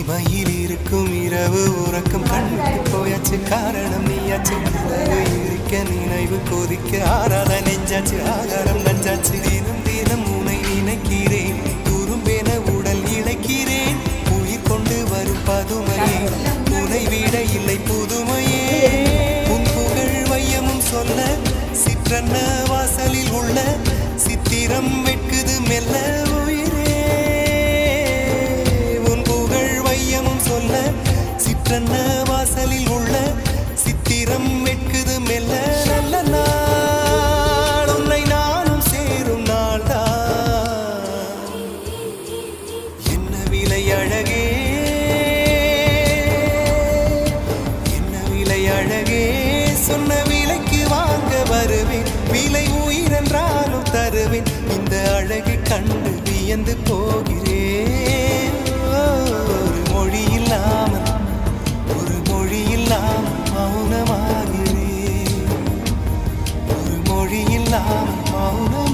தனிமையில் இருக்கும் இரவு உறக்கம் கண்ணுக்கு போயாச்சு காரணம் நீயாச்சு இருக்க நினைவு கொதிக்க ஆறாத நெஞ்சாச்சு ஆகாரம் நஞ்சாச்சு தினம் தினம் உனை நினைக்கிறேன் துரும்பென உடல் இழைக்கிறேன் உயிர் கொண்டு வரும் பதுமையே உனை விட இல்லை புதுமையே உன் புகழ் வையமும் சொல்ல சிற்றன்ன வாசலில் உள்ள சித்திரம் வெட்குது மெல்ல உயிரே உன் புகழ் வையமும் சொல்ல சிற்றன்ன வாசலில் உள்ள சித்திரம் வெட்குது மெல்ல நல்ல நாள் உன்னை நானும் சேரும் நாள்தான் என்ன விலை அழகே என்ன விலை அழகே சொன்ன விலைக்கு வாங்க வருவேன் விலை உயிரென்றாலும் தருவேன் இந்த அழகை கண்டு வியந்து போகிறேன் ஒரு மொழி இல்லாமல் மௌனமாகிறேன் ஒரு மொழி இல்லாமல் மௌன